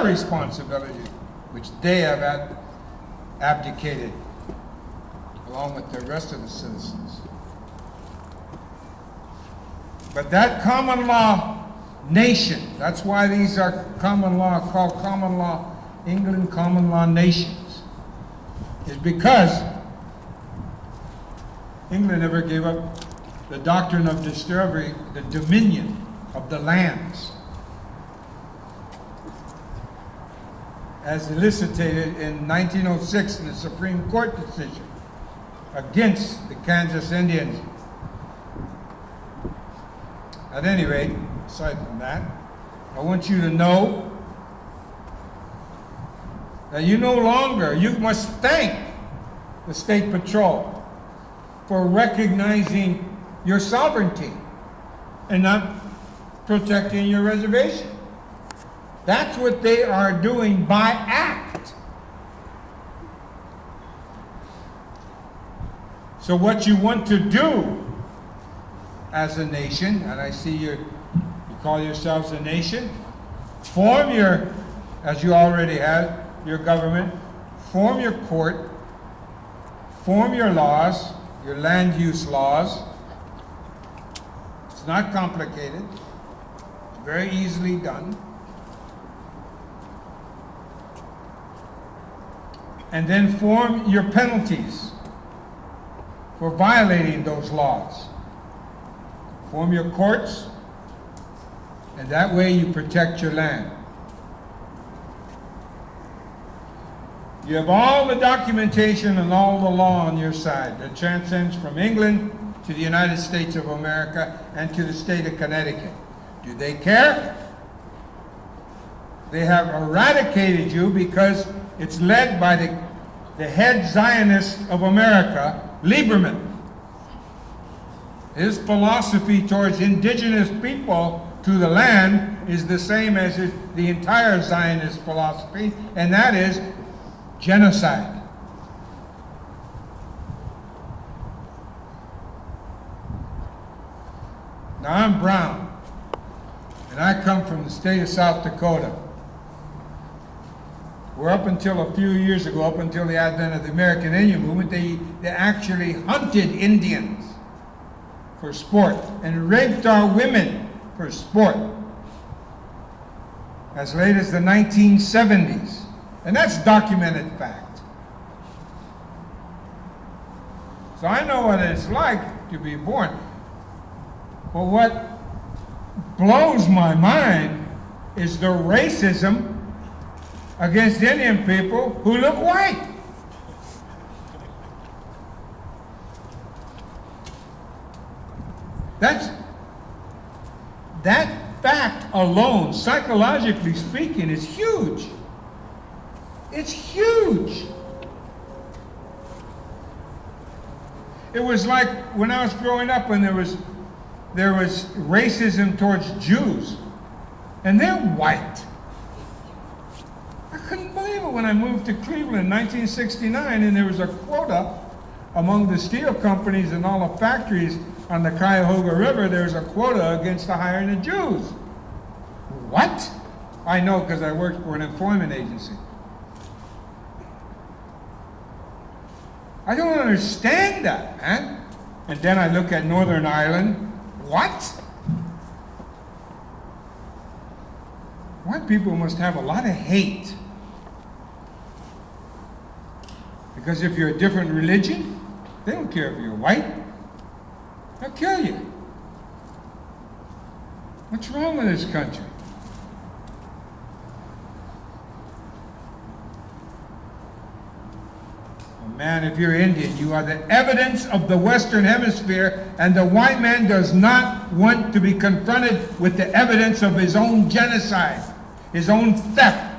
their responsibility, which they have abdicated, along with the rest of the citizens. But that common law nation, that's why these are common law, called common law, England common law nations, is because England never gave up the doctrine of discovery, the dominion of the lands, as elicited in 1906 in the Supreme Court decision against the Kansas Indians. At any rate, aside from that, I want you to know that you must thank the State Patrol for recognizing your sovereignty and not protecting your reservation. That's what they are doing by act. So what you want to do as a nation, and I see you call yourselves a nation, form your, as you already have, your government, form your court, form your laws, your land use laws. It's not complicated. It's very easily done. And then form your penalties for violating those laws. Form your courts, and that way you protect your land. You have all the documentation and all the law on your side that transcends from England to the United States of America and to the state of Connecticut. Do they care? They have eradicated you because it's led by the head Zionist of America, Lieberman. His philosophy towards indigenous people to the land is the same as the entire Zionist philosophy, and that is genocide. Now I'm brown, and I come from the state of South Dakota, where up until a few years ago, up until the advent of the American Indian movement, they actually hunted Indians for sport and raped our women for sport as late as the 1970s. And that's documented fact. So I know what it's like to be born. But what blows my mind is the racism against Indian people who look white. That fact alone, psychologically speaking, is huge. It's huge. It was like when I was growing up, when there was racism towards Jews, and they're white. I couldn't believe it when I moved to Cleveland in 1969, and there was a quota among the steel companies and all the factories on the Cuyahoga River. There was a quota against the hiring of Jews. What? I know, because I worked for an employment agency. I don't understand that, man. And then I look at Northern Ireland. What? White people must have a lot of hate. Because if you're a different religion, they don't care if you're white. They'll kill you. What's wrong with this country? Man, if you're Indian, you are the evidence of the Western Hemisphere, and the white man does not want to be confronted with the evidence of his own genocide, his own theft,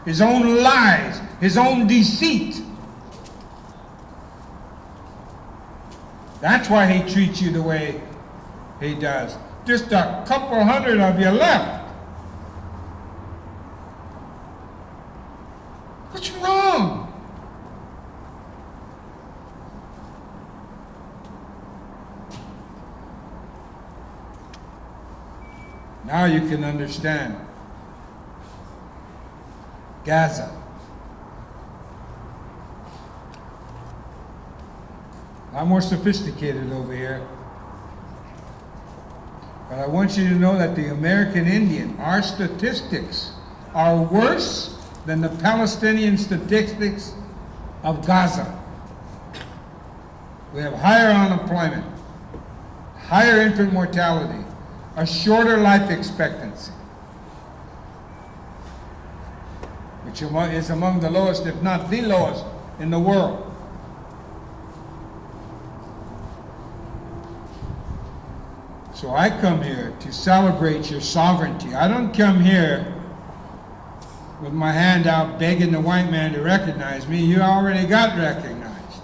his own lies, his own deceit. That's why he treats you the way he does. Just a couple hundred of you left. What's wrong? Now you can understand Gaza. I'm more sophisticated over here. But I want you to know that the American Indian, our statistics are worse than the Palestinian statistics of Gaza. We have higher unemployment, higher infant mortality, a shorter life expectancy, which is among the lowest, if not the lowest, in the world. So I come here to celebrate your sovereignty. I don't come here with my hand out begging the white man to recognize me. You already got recognized.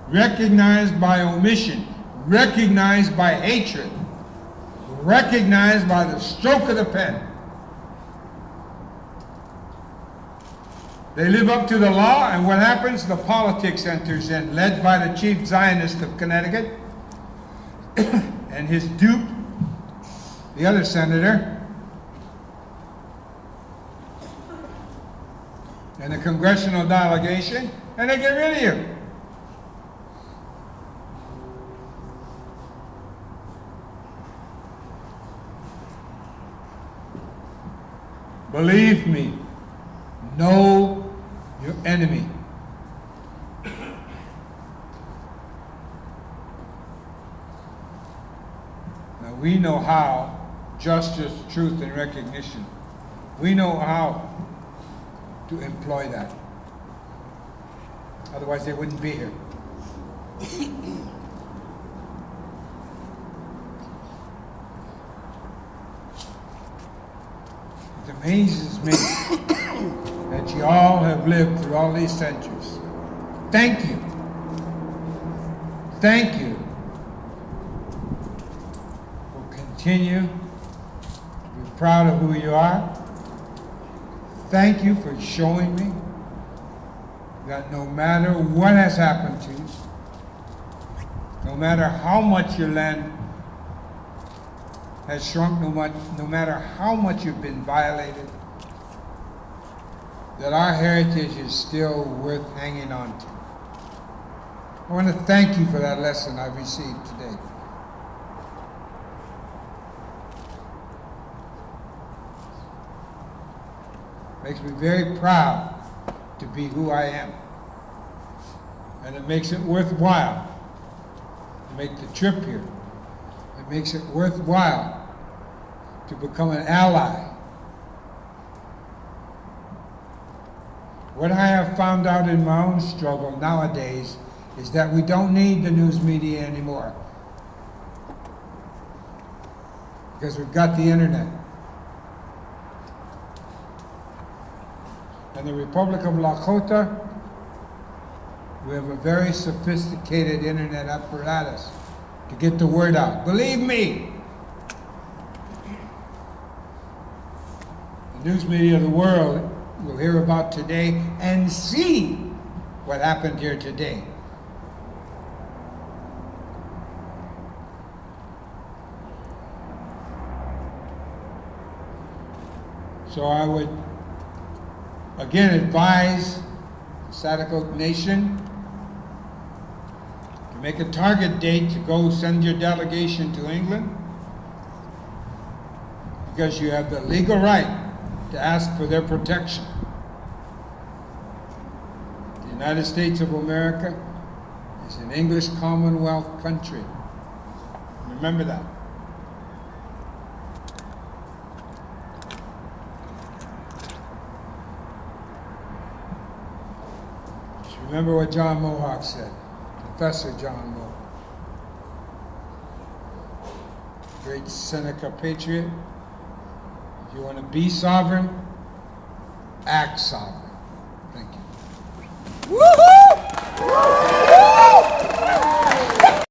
Recognized by omission, recognized by hatred, recognized by the stroke of the pen. They live up to the law, and what happens? The politics enters in, led by the chief Zionist of Connecticut and his dupe, the other senator, and the congressional delegation, and they get rid of you. Believe me, know your enemy. Now we know how justice, truth, and recognition. We know how to employ that. Otherwise they wouldn't be here. It amazes me that you all have lived through all these centuries. Thank you. Thank you for continue to be proud of who you are. Thank you for showing me that no matter what has happened to you, no matter how much your land has shrunk, no matter how much you've been violated, that our heritage is still worth hanging on to. I want to thank you for that lesson I've received today. Makes me very proud to be who I am. And it makes it worthwhile to make the trip here. It makes it worthwhile to become an ally. What I have found out in my own struggle nowadays is that we don't need the news media anymore, because we've got the internet. In the Republic of Lakota, we have a very sophisticated internet apparatus to get the word out. Believe me, the news media of the world will hear about today and see what happened here today. So I would again advise the Sadako Nation to make a target date to go send your delegation to England, because you have the legal right to ask for their protection. The United States of America is an English Commonwealth country. Remember that. Just remember what John Mohawk said, Professor John Mohawk. Great Seneca patriot. If you want to be sovereign, act sovereign. Thank you. Woo-hoo!